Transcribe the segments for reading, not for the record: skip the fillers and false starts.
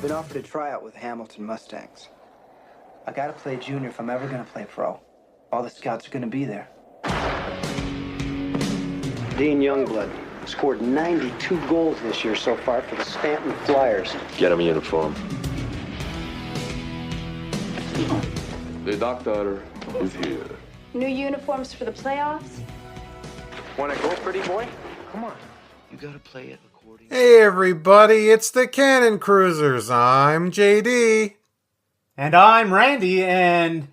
I've been offered a tryout with Hamilton Mustangs. I gotta play junior if I'm ever gonna play pro. All the scouts are gonna be there. Dean Youngblood scored 92 goals this year so far for the Stanton Flyers. Get him a uniform. The doctor is here. New uniforms for the playoffs? Wanna go, pretty boy? Come on. You gotta play it according. Hey everybody, it's the Cannon Cruisers. I'm JD. And I'm Randy, and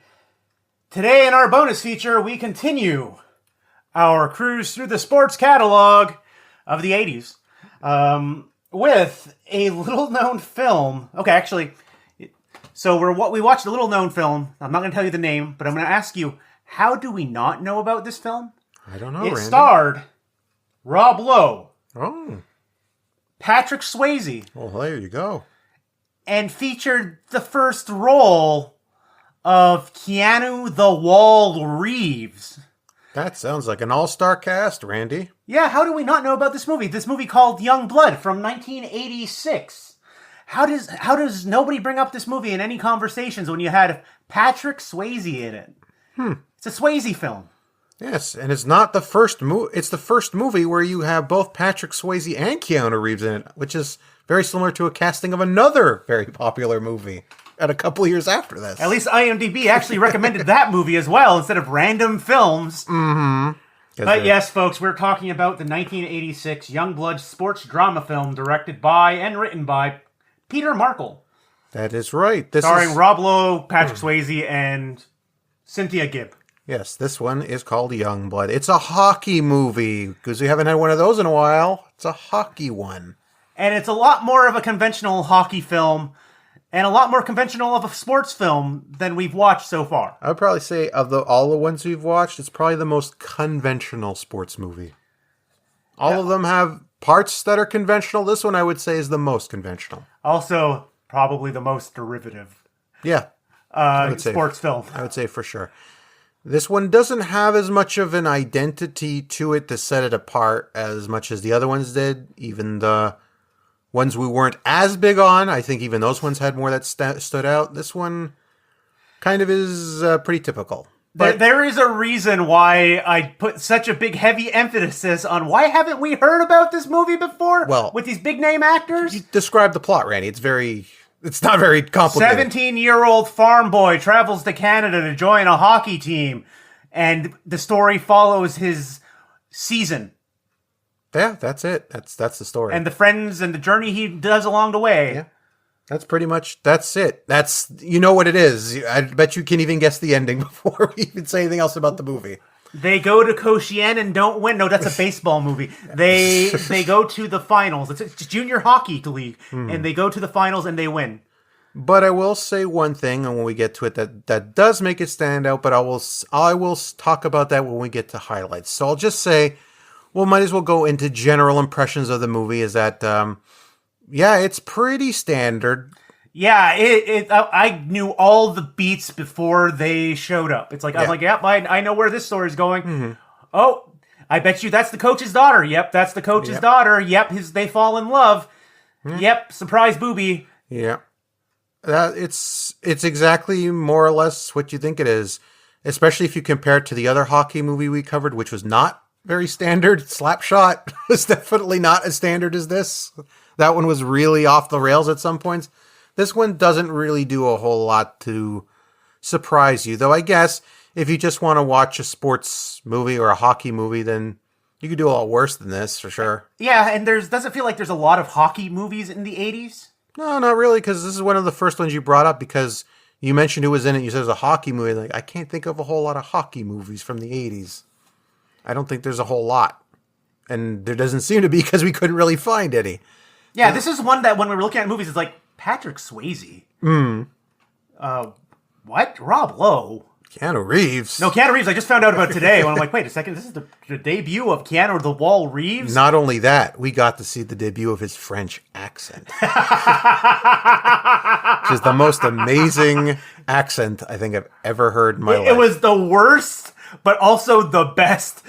today in our bonus feature, we continue our cruise through the sports catalog of the 80s with a little-known film. Okay, actually, so we watched a little-known film. I'm not going to tell you the name, but I'm going to ask you, how do we not know about this film? I don't know, It Randy. starred Rob Lowe, Oh, Patrick Swayze, well, there you go. and featured the first role of Keanu the Wall Reeves. That sounds like an all-star cast, Randy. Yeah, how do we not know about this movie? This movie called Youngblood from 1986. How does nobody bring up this movie in any conversations when you had Patrick Swayze in it? It's a Swayze film. Yes, and it's not the first it's the first movie where you have both Patrick Swayze and Keanu Reeves in it, which is very similar to a casting of another very popular movie at a couple years after this. At least IMDb actually recommended that movie as well instead of random films. Mm-hmm. But yes, folks, we're talking about the 1986 Youngblood sports drama film directed by and written by Peter Markle. That is right. Starring Rob Lowe, Patrick Swayze, and Cynthia Gibb. Yes, this one is called Youngblood. It's a hockey movie, because we haven't had one of those in a while. It's a hockey one. And it's a lot more of a conventional hockey film and a lot more conventional of a sports film than we've watched so far. I would probably say of all the ones we've watched, it's probably the most conventional sports movie. All of them have parts that are conventional. This one, I would say, is the most conventional. Also, probably the most derivative Yeah, sports film. I would say for sure. This one doesn't have as much of an identity to it to set it apart as much as the other ones did. Even the ones we weren't as big on, I think even those ones had more that stood out. This one kind of is pretty typical. But There is a reason why I put such a big heavy emphasis on why haven't we heard about this movie before? Well, with these big name actors? you describe the plot, Randy. It's not very complicated. 17-year-old farm boy travels to Canada to join a hockey team, and the story follows his season. Yeah, that's it. That's the story. And the friends and the journey he does along the way. Yeah. That's it. You know what it is. I bet you can even guess the ending before we even say anything else about the movie. They go to Cochien and don't win. No, that's a baseball movie. They go to the finals. It's a junior hockey league. And they go to the finals and they win. But I will say one thing, and when we get to it, that does make it stand out, but I will talk about that when we get to highlights. So I'll just say, might as well go into general impressions of the movie, is that, it's pretty standard. Yeah, I knew all the beats before they showed up. It's like, I'm like, yep, I know where this story's going. Mm-hmm. Oh, I bet you that's the coach's daughter. Yep, that's the coach's daughter. Yep, they fall in love. Mm-hmm. Yep, surprise booby. Yeah. It's exactly more or less what you think it is, especially if you compare it to the other hockey movie we covered, which was not very standard. Slapshot was definitely not as standard as this. That one was really off the rails at some points. This one doesn't really do a whole lot to surprise you, though I guess if you just want to watch a sports movie or a hockey movie, then you could do a lot worse than this, for sure. Yeah, and doesn't feel like there's a lot of hockey movies in the 80s. No, not really, because this is one of the first ones you brought up because you mentioned who was in it. You said it was a hockey movie. Like, I can't think of a whole lot of hockey movies from the 80s. I don't think there's a whole lot. And there doesn't seem to be because we couldn't really find any. Yeah, this is one that when we were looking at movies, it's like, Patrick Swayze. What? Rob Lowe? Keanu Reeves. No, Keanu Reeves. I just found out about it today when I'm like, wait a second, this is the debut of Keanu the Wall Reeves? Not only that, we got to see the debut of his French accent. Which is the most amazing accent I think I've ever heard in my life. It was the worst, but also the best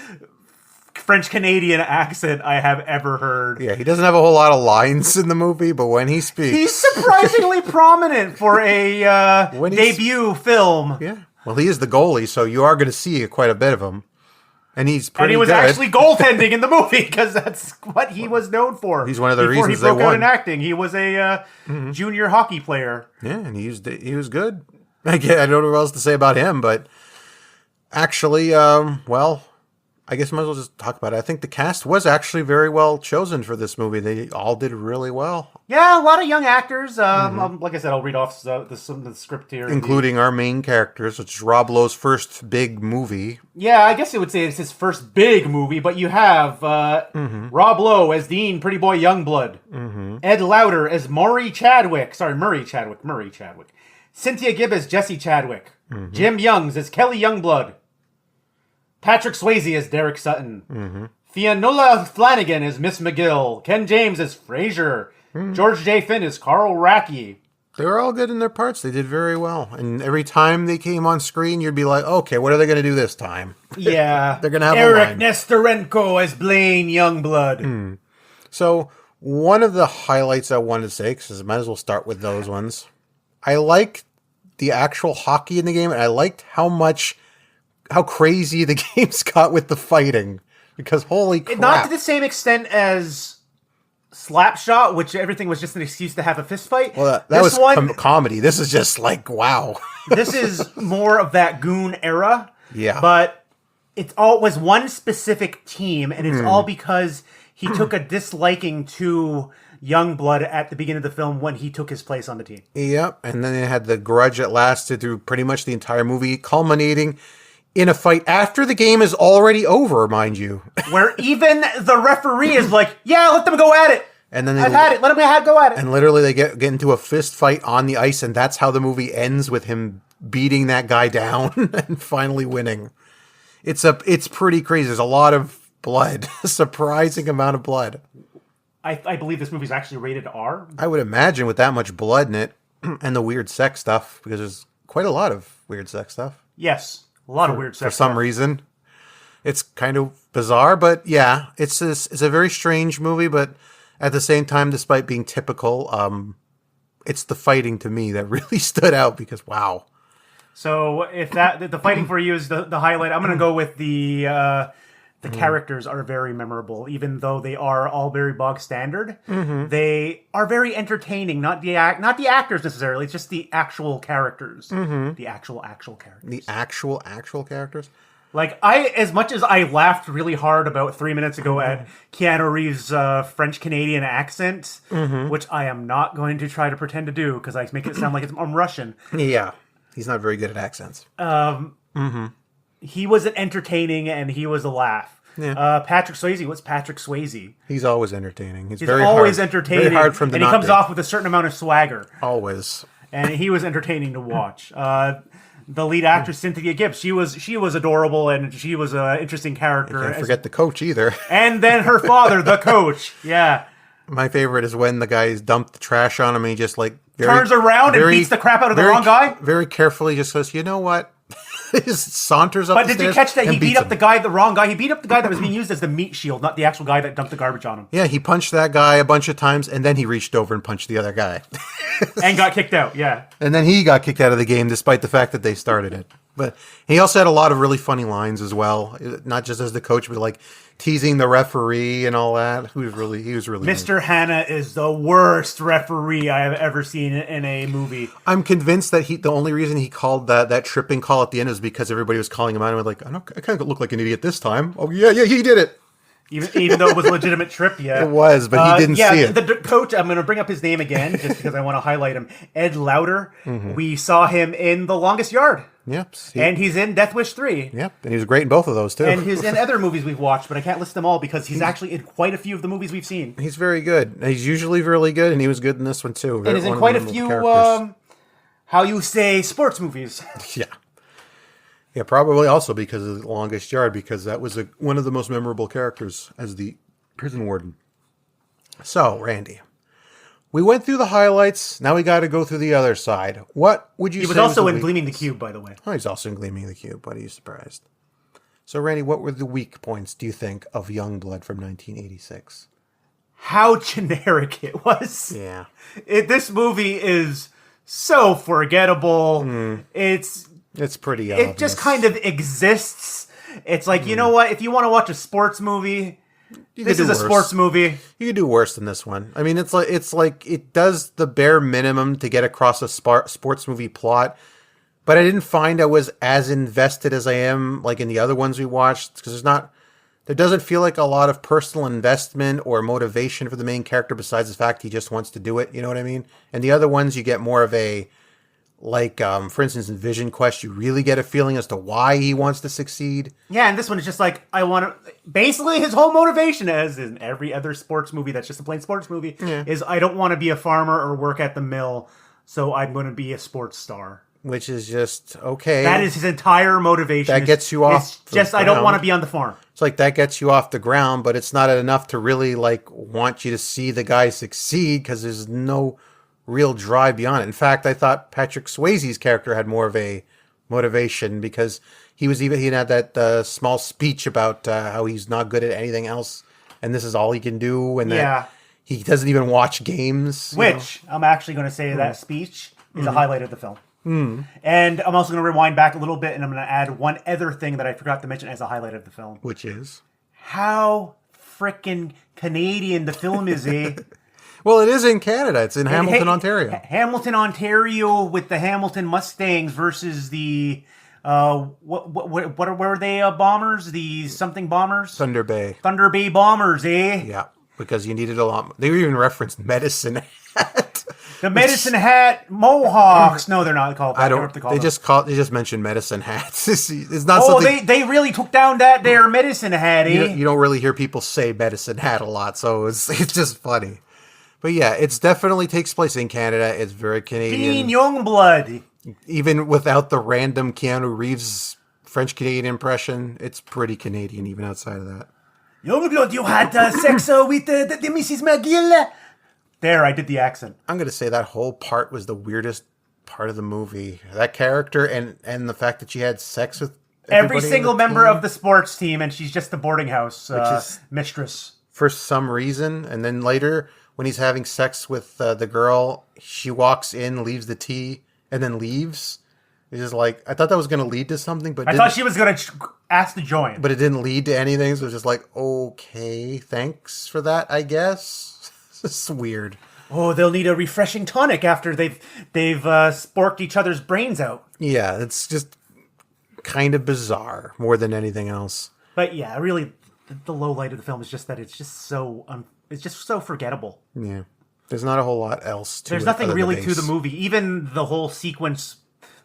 French Canadian accent I have ever heard. Yeah, he doesn't have a whole lot of lines in the movie, but when he speaks... He's surprisingly prominent for a debut film. Yeah. Well, he is the goalie, so you are going to see quite a bit of him. And he's pretty And he was good. actually goaltending in the movie, because that's what he was known for. He's one of the Before reasons he broke they out won. in acting. He was a junior hockey player. Yeah, and he was good. I don't know what else to say about him, but actually, well, I guess I might as well just talk about it. I think the cast was actually very well chosen for this movie. They all did really well. Yeah, a lot of young actors. Like I said, I'll read off some of the script here. Including our main characters, which is Rob Lowe's first big movie. Yeah, I guess it would say it's his first big movie, but you have Rob Lowe as Dean Pretty Boy Youngblood. Ed Lauter as Murray Chadwick. Cynthia Gibb as Jesse Chadwick. Jim Youngs as Kelly Youngblood. Patrick Swayze as Derek Sutton. Fionnuala Flanagan as Miss McGill. Ken James as Frasier. George J. Finn as Carl Racky. They were all good in their parts. They did very well. And every time they came on screen, you'd be like, okay, what are they going to do this time? Yeah. They're going to have Eric a line. Nestorenko as Blaine Youngblood. So one of the highlights I wanted to say, because I might as well start with those ones, I liked the actual hockey in the game, and I liked how crazy the games got with the fighting. Because holy crap. Not to the same extent as Slapshot, which everything was just an excuse to have a fist fight. Well, that was comedy. This is just like, wow. This is more of that goon era. Yeah. But it all was one specific team, and it's all because he took a disliking to Youngblood at the beginning of the film when he took his place on the team. Yep. And then they had the grudge that lasted through pretty much the entire movie, culminating in a fight after the game is already over, mind you. Where even the referee is like, yeah, let them go at it. And then I've had it. Let them go at it. And literally they get into a fist fight on the ice, and that's how the movie ends, with him beating that guy down and finally winning. It's pretty crazy. There's a lot of blood, a surprising amount of blood. I believe this movie's actually rated R. I would imagine with that much blood in it and the weird sex stuff, because there's quite a lot of weird sex stuff. Yes, a lot of weird sex for some reason. It's kind of bizarre, but yeah, it's a very strange movie, but at the same time, despite being typical, it's the fighting to me that really stood out, because wow. So if the fighting for you is the highlight, I'm going to go with the characters are very memorable, even though they are all very bog standard. They are very entertaining. Not the actors necessarily. It's just the actual characters. The actual characters. The actual characters. Like as much as I laughed really hard about 3 minutes ago at Keanu Reeves' French Canadian accent, which I am not going to try to pretend to do because I make it sound like I'm Russian. Yeah, he's not very good at accents. He was entertaining and he was a laugh. Yeah. Patrick Swayze, what's Patrick Swayze? He's always entertaining. He's always entertaining. Very hard for him to and he comes off with a certain amount of swagger. Always. And he was entertaining to watch. The lead actress, Cynthia Gibb, she was adorable and she was an interesting character. Can't forget the coach either. And then her father, the coach. Yeah. My favorite is when the guys dumped the trash on him and he just turns around and beats the crap out of the wrong guy. Very carefully just says, you know what? Just saunters up the stairs. But did you catch that he beat up the wrong guy? He beat up the guy that was being used as the meat shield, not the actual guy that dumped the garbage on him. Yeah, he punched that guy a bunch of times, and then he reached over and punched the other guy. And got kicked out, yeah. And then he got kicked out of the game, despite the fact that they started it. But he also had a lot of really funny lines as well, not just as the coach, but like teasing the referee and all that. He was really Mr. Hanna is the worst referee I have ever seen in a movie. I'm convinced that the only reason he called that tripping call at the end is because everybody was calling him out and was like, I kind of look like an idiot this time. Oh yeah, he did it. Even though it was a legitimate trip, yeah. It was, but he didn't see it. The coach, I'm going to bring up his name again, just because I want to highlight him. Ed Lauter. We saw him in The Longest Yard. Yep. And he's in Death Wish 3. Yep, and he was great in both of those, too. And he's in other movies we've watched, but I can't list them all because he's actually in quite a few of the movies we've seen. He's very good. He's usually really good, and he was good in this one, too. And he's in quite a few, how you say, sports movies. Yeah. Yeah, probably also because of The Longest Yard, because that was one of the most memorable characters as the prison warden. So, Randy, we went through the highlights. Now we got to go through the other side. What would you say? He was also in Gleaming the Cube, by the way. Oh, he's also in Gleaming the Cube. What are you surprised? So, Randy, what were the weak points, do you think, of Youngblood from 1986? How generic it was. Yeah. This movie is so forgettable. It's pretty obvious. It just kind of exists. It's like, you know what? If you want to watch a sports movie, this is a sports movie. You could do worse than this one. I mean, it's like it does the bare minimum to get across a sports movie plot, but I didn't find I was as invested as I am like in the other ones we watched, because there doesn't feel like a lot of personal investment or motivation for the main character besides the fact he just wants to do it. You know what I mean? And the other ones, you get more of a, like, for instance, in Vision Quest, you really get a feeling as to why he wants to succeed. Yeah, and this one is just like, I want to... Basically, his whole motivation, as in every other sports movie that's just a plain sports movie, is I don't want to be a farmer or work at the mill, so I'm going to be a sports star. Which is just, okay. That is his entire motivation. That gets you off It's just, I don't want to be on the farm. It's like, that gets you off the ground, but it's not enough to really, like, want you to see the guy succeed, because there's no real drive beyond it. In fact, I thought Patrick Swayze's character had more of a motivation, because he had that small speech about how he's not good at anything else, and this is all he can do, and that he doesn't even watch games. Which, I'm actually going to say that speech is a highlight of the film. And I'm also going to rewind back a little bit, and I'm going to add one other thing that I forgot to mention as a highlight of the film. Which is? How frickin' Canadian the film is, eh? Well, it is in Canada. It's in Hamilton, Ontario. Hamilton, Ontario, with the Hamilton Mustangs versus the what were they bombers? The something bombers? Thunder Bay Bombers, eh? Yeah, because you needed a lot. They even referenced Medicine Hat. The Medicine Hat Mohawks. No, they're not called that. I don't. They just mentioned Medicine Hats. It's not. Oh, something... they really took down that there Medicine Hat, eh? You don't really hear people say Medicine Hat a lot, so it's just funny. But yeah, it definitely takes place in Canada. It's very Canadian. Dean Youngblood. Even without the random Keanu Reeves French-Canadian impression, it's pretty Canadian even outside of that. Youngblood, you had sex with the Mrs. McGill. There, I did the accent. I'm going to say that whole part was the weirdest part of the movie. That character and the fact that she had sex with every single member of the sports team, and she's just the boarding house mistress. For some reason, and then later... when he's having sex with the girl, she walks in, leaves the tea, and then leaves. It's just like, I thought that was going to lead to something, but I thought she was going to ask to join. But it didn't lead to anything, so it was just like, okay, thanks for that, I guess. It's weird. Oh, they'll need a refreshing tonic after they've sporked each other's brains out. Yeah, it's just kind of bizarre more than anything else. But yeah, really, the low light of the film is just that it's just so... it's just so forgettable. Yeah. There's not a whole lot else to it. There's nothing really to the movie. Even the whole sequence,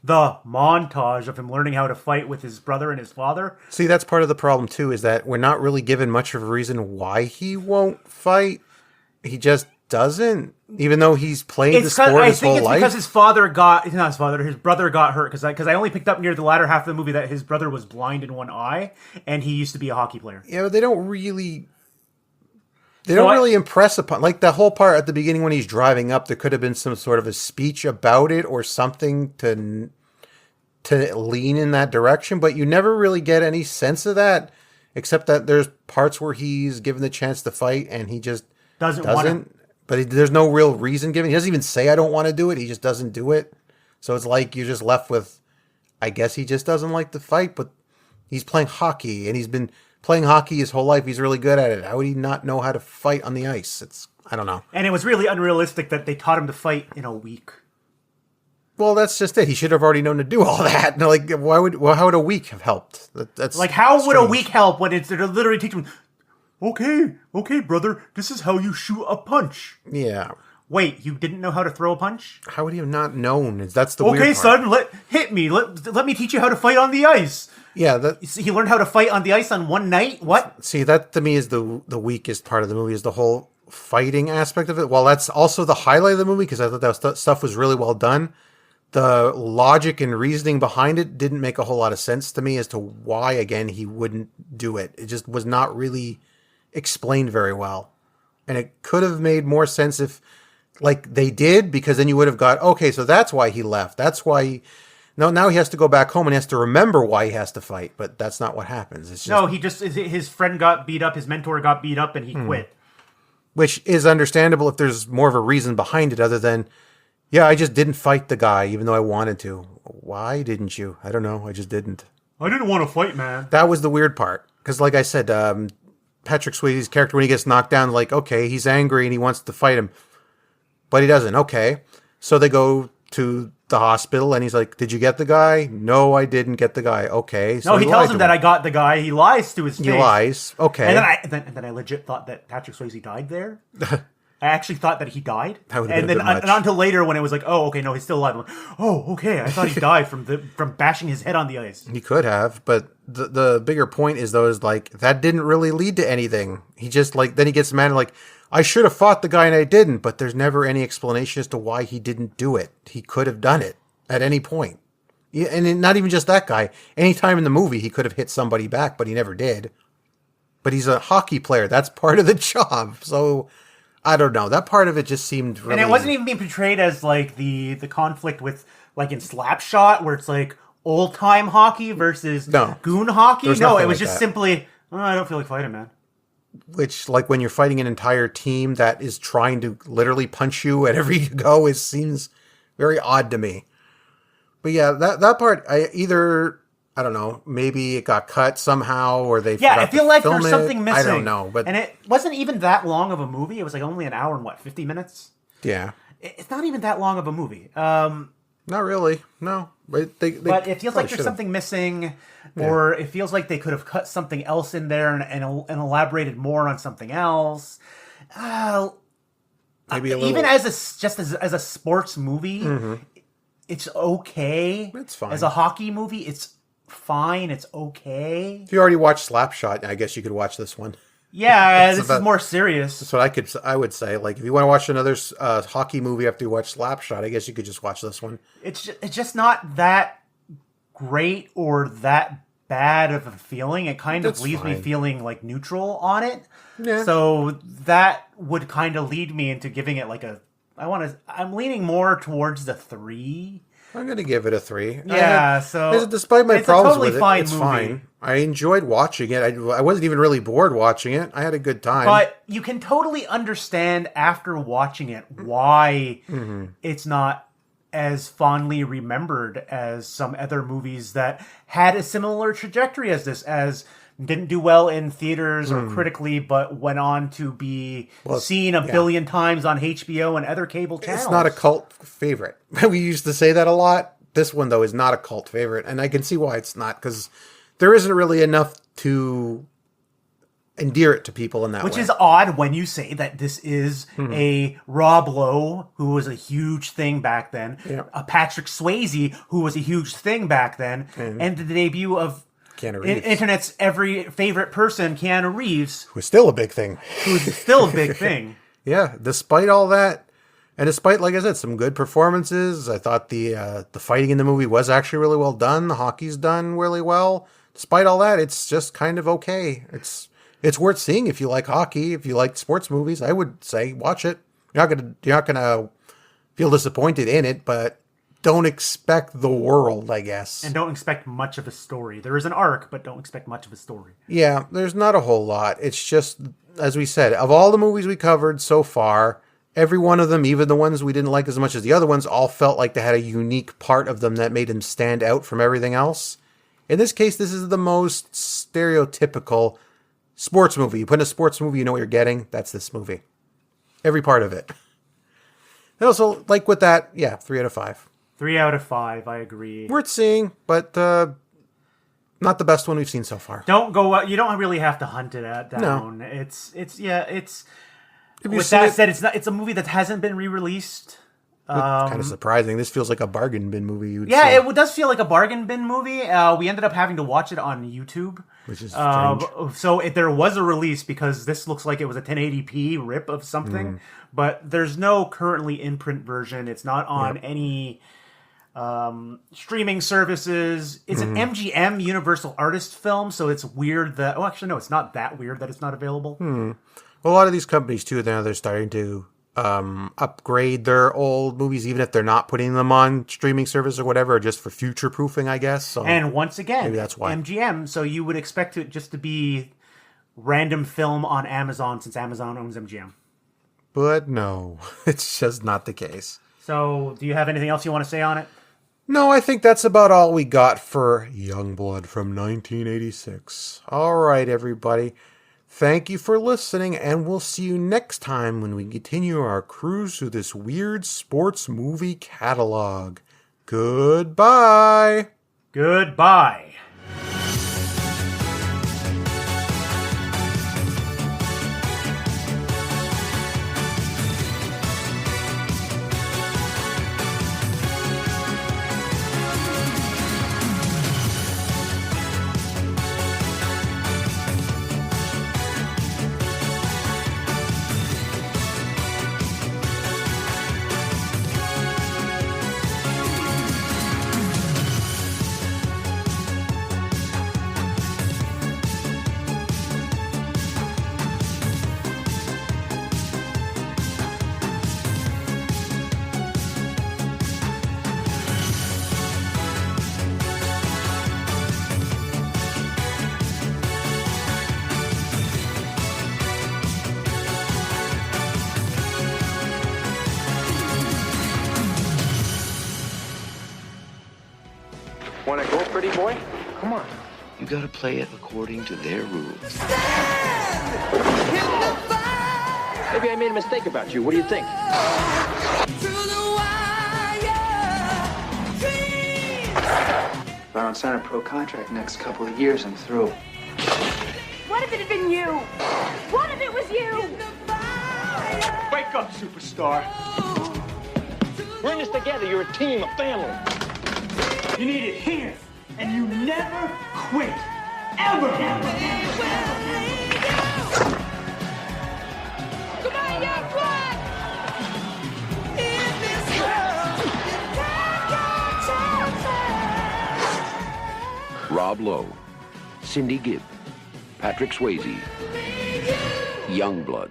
the montage of him learning how to fight with his brother and his father. See, that's part of the problem, too, is that we're not really given much of a reason why he won't fight. He just doesn't. Even though he's played the sport his whole life. I think it's because his brother got hurt. Because I only picked up near the latter half of the movie that his brother was blind in one eye, and he used to be a hockey player. Yeah, but they don't really... They don't really impress upon, like the whole part at the beginning when he's driving up, there could have been some sort of a speech about it or something to lean in that direction, but you never really get any sense of that, except that there's parts where he's given the chance to fight and he just doesn't. But there's no real reason given. He doesn't even say, I don't want to do it. He just doesn't do it. So it's like you're just left with, I guess he just doesn't like to fight, but he's playing hockey and he's been playing hockey his whole life. He's really good at it. How would he not know how to fight on the ice? I don't know. And it was really unrealistic that they taught him to fight in a week. Well, that's just it. He should have already known to do all that. Like, how would a week have helped? That's like, how strange. Would a week help when it's literally teaching him, okay, brother, this is how you shoot a punch. Yeah. Wait, you didn't know how to throw a punch? How would he have not known? That's the weird part. Okay, son, hit me. Let me teach you how to fight on the ice. Yeah, he learned how to fight on the ice on one night? What? See, that to me is the weakest part of the movie, is the whole fighting aspect of it. Well, that's also the highlight of the movie, because I thought that stuff was really well done. The logic and reasoning behind it didn't make a whole lot of sense to me as to why, again, he wouldn't do it. It just was not really explained very well. And it could have made more sense if, like, they did, because then you would have got, okay, so that's why he left. That's why No, now he has to go back home and he has to remember why he has to fight, but that's not what happens. It's just, No, his friend got beat up, his mentor got beat up, and he quit. which is understandable if there's more of a reason behind it other than, yeah, I just didn't fight the guy even though I wanted to. Why didn't you? I don't know. I just didn't. I didn't want to fight, man. That was the weird part. Because like I said, Patrick Swayze's character, when he gets knocked down, like, okay, he's angry and he wants to fight him. But he doesn't. Okay. So they go to the hospital and he's like, did you get the guy? No, I didn't get the guy. Okay. So No, he tells him that I got the guy. He lies to his face. He lies. Okay. And then I legit thought that Patrick Swayze died there. I actually thought that he died. That would have and been then a bit much. not until later when it was like, oh, okay, no, he's still alive. I'm like, oh, okay. I thought he died from bashing his head on the ice. He could have, but the bigger point is though is like that didn't really lead to anything. He just like then he gets mad and like I should have fought the guy and I didn't, but there's never any explanation as to why he didn't do it. He could have done it at any point. Yeah, and not even just that guy. Anytime in the movie he could have hit somebody back, but he never did. But he's a hockey player. That's part of the job. So I don't know. That part of it just seemed really... And it wasn't even being portrayed as like the conflict with like in Slapshot where it's like old time hockey versus goon hockey. No, it was just simply, oh, I don't feel like fighting, man. Which, like, when you're fighting an entire team that is trying to literally punch you wherever you go, it seems very odd to me. But yeah, that part, I don't know, maybe it got cut somehow, or they forgot I feel to like film there's something it. missing. I don't know, but and it wasn't even that long of a movie. It was like only an hour and 50 minutes. Yeah, it's not even that long of a movie. Not really, no. But but it feels like there's something missing, or it feels like they could have cut something else in there and elaborated more on something else. Maybe a little... Even as a sports movie, it's okay. It's fine. As a hockey movie, it's fine. It's okay. If you already watched Slapshot, I guess you could watch this one. Yeah, this is more serious. That's what I would say. Like, if you want to watch another hockey movie after you watch Slapshot, I guess you could just watch this one. It's just not that great or that bad of a feeling. It kind of leaves me feeling like neutral on it. Yeah. So that would kind of lead me into giving it like I'm leaning more towards the 3. I'm going to give it a 3. Yeah, despite my problems totally with fine it, it's movie. fine. I enjoyed watching it. I wasn't even really bored watching it. I had a good time. But you can totally understand after watching it why it's not as fondly remembered as some other movies that had a similar trajectory as this, as didn't do well in theaters or critically, but went on to be seen a billion times on HBO and other cable channels. It's not a cult favorite. We used to say that a lot. This one, though, is not a cult favorite, and I can see why it's not, because there isn't really enough to endear it to people in that way. Which is odd when you say that this is a Rob Lowe, who was a huge thing back then, a Patrick Swayze, who was a huge thing back then, and the debut of Keanu Reeves. Internet's every favorite person, Keanu Reeves. Who's still a big thing. Who's still a big thing. Yeah, despite all that, and despite, like I said, some good performances, I thought the fighting in the movie was actually really well done. The hockey's done really well. Despite all that, it's just kind of okay. It's worth seeing if you like hockey, if you like sports movies. I would say watch it. You're not gonna feel disappointed in it, but don't expect the world, I guess. And don't expect much of a story. There is an arc, but don't expect much of a story. Yeah, there's not a whole lot. It's just, as we said, of all the movies we covered so far, every one of them, even the ones we didn't like as much as the other ones, all felt like they had a unique part of them that made them stand out from everything else. In this case, this is the most stereotypical sports movie. You put in a sports movie, you know what you're getting. That's this movie. Every part of it. And also, like with that, 3 out of 5. 3 out of 5, I agree. Worth seeing, but not the best one we've seen so far. Don't go. You don't really have to hunt it down. No. It's. With that said, it's a movie that hasn't been re-released. Kind of surprising. This feels like a bargain bin movie. It does feel like a bargain bin movie. We ended up having to watch it on YouTube, which is strange. So there was a release because this looks like it was a 1080p rip of something, but there's no currently in print version. It's not on any streaming services. It's an MGM Universal Artist film, so it's weird that... Oh, actually, no, it's not that weird that it's not available. Well, a lot of these companies, too, now they're starting to upgrade their old movies, even if they're not putting them on streaming service or whatever, just for future proofing, I guess. So And once again, maybe that's why. MGM, so you would expect it just to be random film on Amazon since Amazon owns MGM. But no, it's just not the case. So do you have anything else you want to say on it? No, I think that's about all we got for Youngblood from 1986. All right, everybody. Thank you for listening, and we'll see you next time when we continue our cruise through this weird sports movie catalog. Goodbye. Goodbye. Want to go, pretty boy? Come on. You gotta play it according to their rules. Maybe I made a mistake about you. What do you think? If I don't sign a pro contract next couple of years, I'm through. What if it had been you? What if it was you? Wake up, superstar. We're in this together. You're a team, a family. You need it here, and you never quit. Ever. Come on, Youngblood! Rob Lowe, Cynthia Gibb, Patrick Swayze, Youngblood.